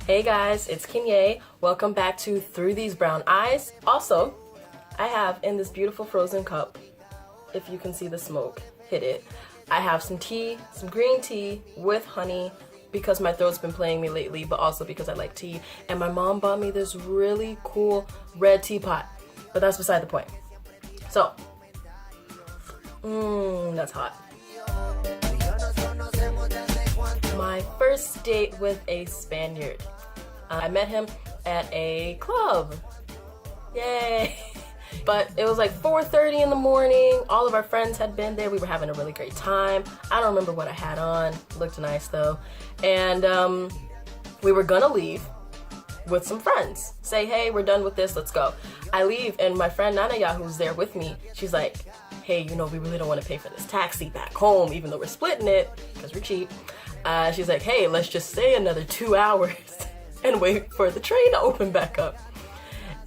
Hey guys, it's Quiles. Welcome back to Through These Brown Eyes. Also, I have in this beautiful frozen cup, if you can see the smoke, hit it. I have some tea, some green tea with honey because my throat's been playing me lately, but also because I like tea. And my mom bought me this really cool red teapot, but that's beside the point. So, that's hot. My first date with a Spaniard. I met him at a club. Yay! But it was like 4:30 in the morning. All of our friends had been there. We were having a really great time. I don't remember what I had on. Looked nice though. And we were gonna leave with some friends. Say, hey, we're done with this, let's go. I leave and my friend Nanaya, who's there with me, she's like, hey, you know, we really don't want to pay for this taxi back home, even though we're splitting it because we're cheap. She's like, hey, let's just stay another 2 hours and wait for the train to open back up.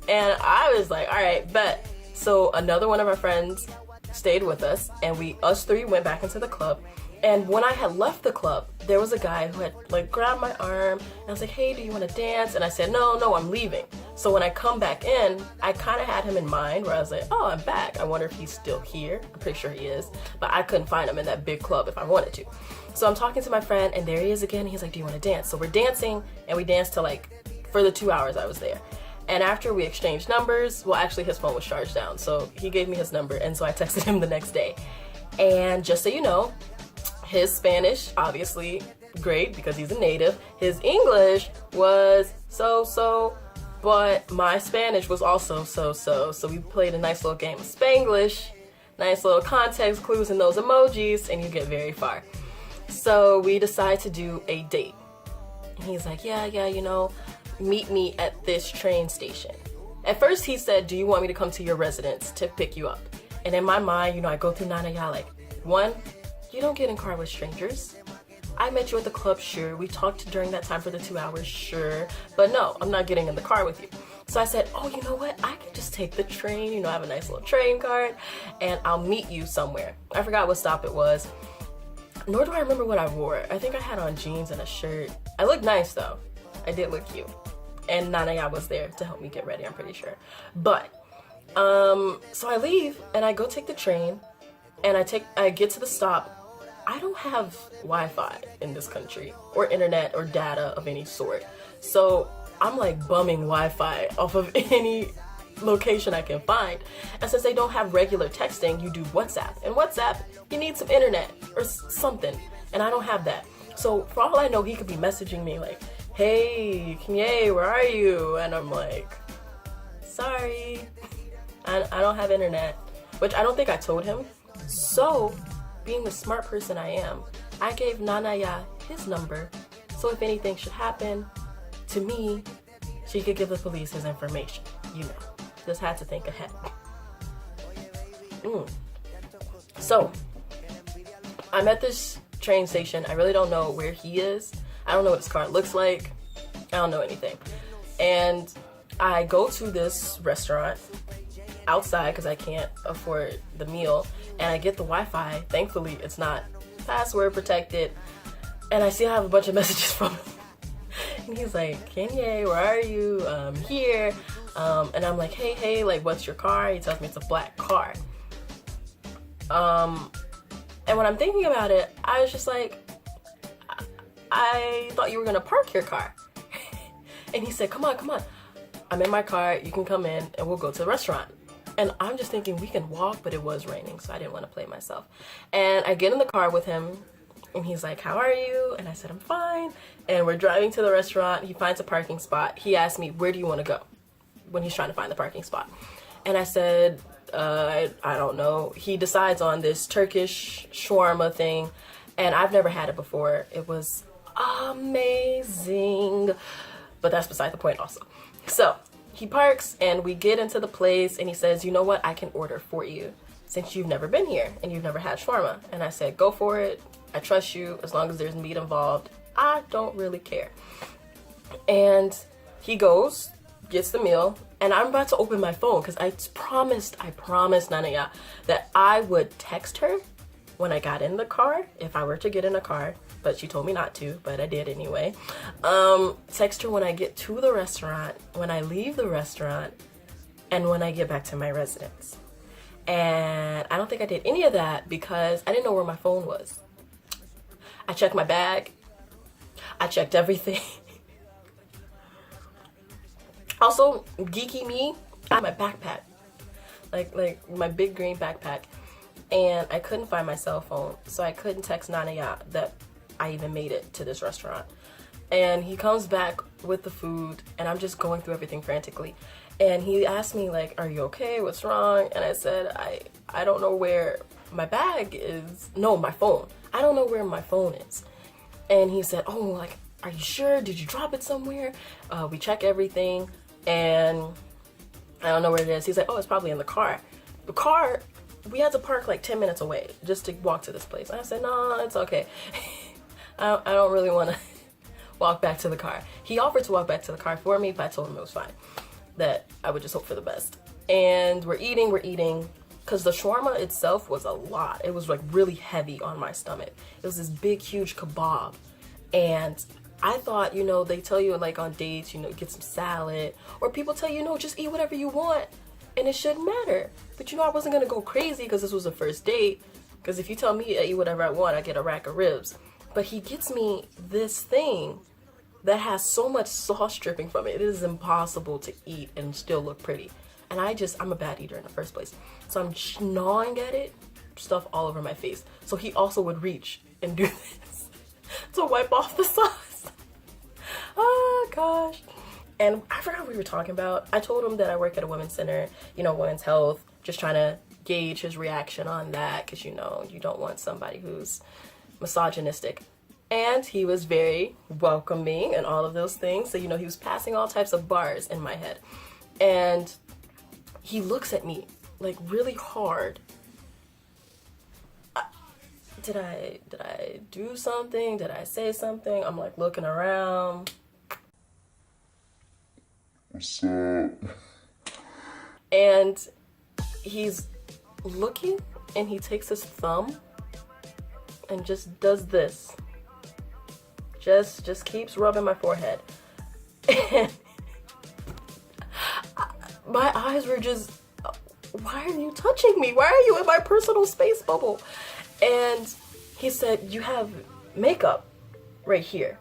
And I was like, all right, bet. So another one of our friends stayed with us, and us three went back into the club. And when I had left the club, there was a guy who had like grabbed my arm, and I was like, hey, do you want to dance? And I said, no, I'm leaving. So when I come back in, I kind of had him in mind where I was like, oh, I'm back. I wonder if he's still here. I'm pretty sure he is, but I couldn't find him in that big club if I wanted to. So I'm talking to my friend, and there he is again. He's like, do you want to dance? So we're dancing, and we danced to for the 2 hours I was there. And after we exchanged numbers, well, actually his phone was charged down, so he gave me his number, and so I texted him the next day. And just so you know, his Spanish, obviously great because he's a native. His English was so-so, but my Spanish was also so-so. So we played a nice little game of Spanglish, nice little context clues in those emojis, and you get very far. So we decide to do a date. And he's like, yeah, you know, meet me at this train station. At first he said, do you want me to come to your residence to pick you up? And in my mind, you know, I go through Nanaya like, one, you don't get in car with strangers. I met you at the club, sure. We talked during that time for the 2 hours, sure. But no, I'm not getting in the car with you. So I said, oh, you know what? I could just take the train. You know, I have a nice little train card, and I'll meet you somewhere. I forgot what stop it was. Nor do I remember what I wore. I think I had on jeans and a shirt. I looked nice though. I did look cute. And Nanaya was there to help me get ready, I'm pretty sure. But, so I leave and I go take the train, and I get to the stop. I don't have Wi-Fi in this country, or internet or data of any sort. So I'm like bumming Wi-Fi off of any location I can find. And since they don't have regular texting, you do WhatsApp. And WhatsApp, you need some internet or something. And I don't have that. So for all I know, he could be messaging me like, hey, Quiles, where are you? And I'm like, sorry, I don't have internet, which I don't think I told him. So, being the smart person I am, I gave Nanaya his number, so if anything should happen to me, she could give the police his information. You know, just had to think ahead. So, I'm at this train station. I really don't know where he is. I don't know what his car looks like. I don't know anything. And I go to this restaurant outside because I can't afford the meal, and I get the Wi-Fi. Thankfully, it's not password protected, and I see I have a bunch of messages from him. And he's like, Quiles, where are you? Here. And I'm like, hey, like, what's your car? He tells me it's a black car. And when I'm thinking about it, I was just like, I thought you were gonna park your car. And he said, come on. I'm in my car, you can come in and we'll go to the restaurant. And I'm just thinking we can walk, but it was raining, so I didn't want to play myself. And I get in the car with him, and he's like, how are you? And I said, I'm fine. And we're driving to the restaurant. He finds a parking spot. He asked me, where do you want to go? When he's trying to find the parking spot. And I said, I don't know. He decides on this Turkish shawarma thing, and I've never had it before. It was amazing. But that's beside the point also. So he parks and we get into the place, and he says, you know what, I can order for you since you've never been here and you've never had shawarma. And I said, go for it. I trust you. As long as there's meat involved, I don't really care. And he goes, gets the meal, and I'm about to open my phone because I promised Nanaya that I would text her when I got in the car, if I were to get in a car, but she told me not to, but I did anyway. Text her when I get to the restaurant, when I leave the restaurant, and when I get back to my residence. And I don't think I did any of that because I didn't know where my phone was. I checked my bag. I checked everything. Also, geeky me, I had my backpack. Like my big green backpack. And I couldn't find my cell phone, so I couldn't text Nana that I even made it to this restaurant. And he comes back with the food, and I'm just going through everything frantically. And he asked me, like, are you okay? What's wrong? And I said, I don't know where my bag is. No, my phone. I don't know where my phone is. And he said, oh, like, are you sure? Did you drop it somewhere? We check everything, and I don't know where it is. He's like, oh, it's probably in the car. The car, we had to park like 10 minutes away just to walk to this place. And I said, no, it's okay. I don't really want to walk back to the car. He offered to walk back to the car for me, but I told him it was fine, that I would just hope for the best. And we're eating, because the shawarma itself was a lot. It was like really heavy on my stomach. It was this big, huge kebab. And I thought, you know, they tell you like on dates, you know, get some salad, or people tell you, no, just eat whatever you want and it shouldn't matter. But you know, I wasn't gonna go crazy because this was a first date, because if you tell me to eat whatever I want, I get a rack of ribs. But he gets me this thing that has so much sauce dripping from it. It is impossible to eat and still look pretty. And I'm a bad eater in the first place. So I'm gnawing at it, stuff all over my face. So he also would reach and do this to wipe off the sauce. Oh gosh. And I forgot what we were talking about. I told him that I work at a women's center, you know, women's health, just trying to gauge his reaction on that, because you know, you don't want somebody who's misogynistic. And he was very welcoming and all of those things. So, you know, he was passing all types of bars in my head. And he looks at me like really hard. Did I do something? Did I say something? I'm like looking around. What's up? And he's looking, and he takes his thumb and just does this. Just keeps rubbing my forehead. And my eyes were just, why are you touching me? Why are you in my personal space bubble? And he said, you have makeup right here.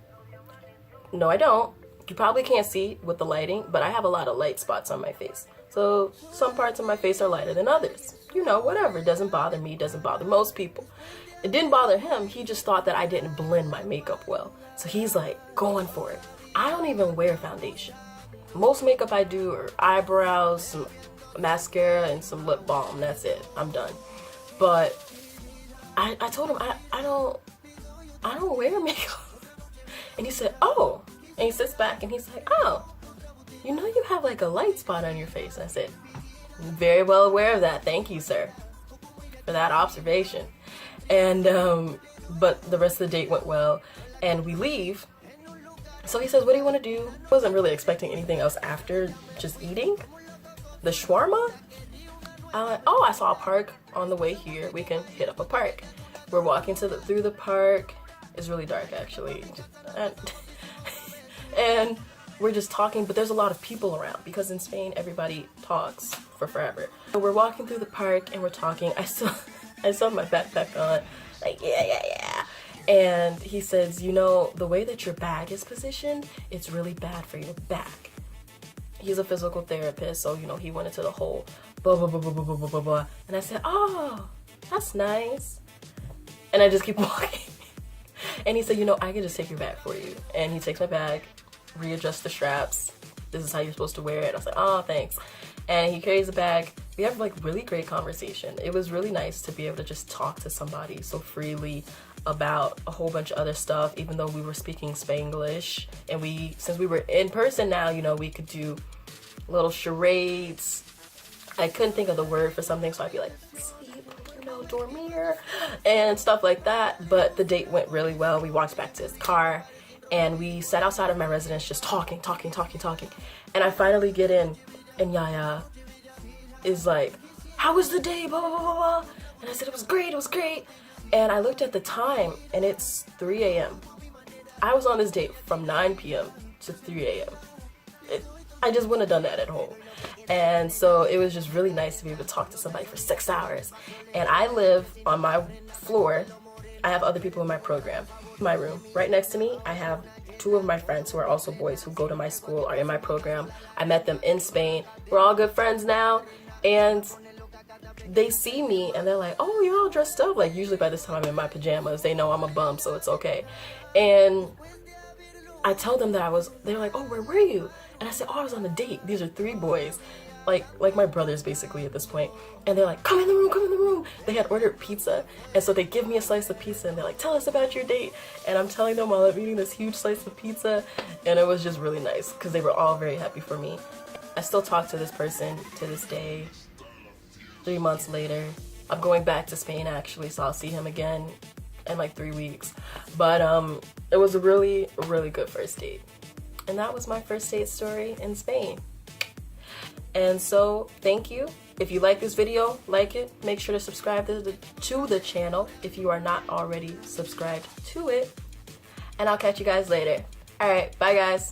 No, I don't. You probably can't see with the lighting, but I have a lot of light spots on my face. So some parts of my face are lighter than others. You know, whatever. It doesn't bother me. It doesn't bother most people. It didn't bother him. He just thought that I didn't blend my makeup well. So he's like going for it. I don't even wear foundation. Most makeup I do are eyebrows, some mascara, and some lip balm. That's it. I'm done. But I told him I don't wear makeup. And he said, oh. And he sits back and he's like, oh, you know you have like a light spot on your face. And I said, I'm very well aware of that. Thank you, sir, for that observation. And but the rest of the date went well, and we leave. So he says, what do you want to do? I wasn't really expecting anything else after just eating the shawarma. Oh, I saw a park on the way here. We can hit up a park. We're walking through the park. It's really dark, actually. And we're just talking, but there's a lot of people around because in Spain, everybody talks for forever. So we're walking through the park and we're talking. I still have my backpack on, like, yeah. And he says, you know, the way that your bag is positioned, it's really bad for your back. He's a physical therapist, so, you know, he went into the whole blah, blah, blah, blah, blah, blah, blah, blah. And I said, oh, that's nice. And I just keep walking. And he said, you know, I can just take your bag for you. And he takes my bag, readjusts the straps. This is how you're supposed to wear it. I was like, oh, thanks. And he carries the bag. We have like really great conversation. It was really nice to be able to just talk to somebody so freely about a whole bunch of other stuff, even though we were speaking Spanglish. And since we were in person now, you know, we could do little charades. I couldn't think of the word for something, so I'd be like, sleep, you know, dormir, and stuff like that. But the date went really well. We walked back to his car, and we sat outside of my residence just talking. And I finally get in, and Yaya is like, how was the day, blah, blah, blah, blah. And I said, it was great. And I looked at the time and it's 3 a.m. I was on this date from 9 p.m. to 3 a.m. I just wouldn't have done that at home. And so it was just really nice to be able to talk to somebody for 6 hours. And I live on my floor. I have other people in my program. My room. Right next to me, I have 2 of my friends who are also boys who go to my school, are in my program. I met them in Spain. We're all good friends now. And they see me and they're like, oh, you're all dressed up. Like, usually by this time I'm in my pajamas. They know I'm a bum, so it's okay. And I tell them that they're like, oh, where were you? And I said, oh, I was on a date. These are 3 boys. Like my brothers basically at this point. And they're like, come in the room, come in the room. They had ordered pizza. And so they give me a slice of pizza and they're like, tell us about your date. And I'm telling them while I'm eating this huge slice of pizza. And it was just really nice because they were all very happy for me. I still talk to this person to this day. 3 months later. I'm going back to Spain actually, so I'll see him again in like 3 weeks. But it was a really, really good first date. And that was my first date story in Spain. And so, thank you. If you like this video, like it. Make sure to subscribe to the channel if you are not already subscribed to it. And I'll catch you guys later. Alright, bye guys.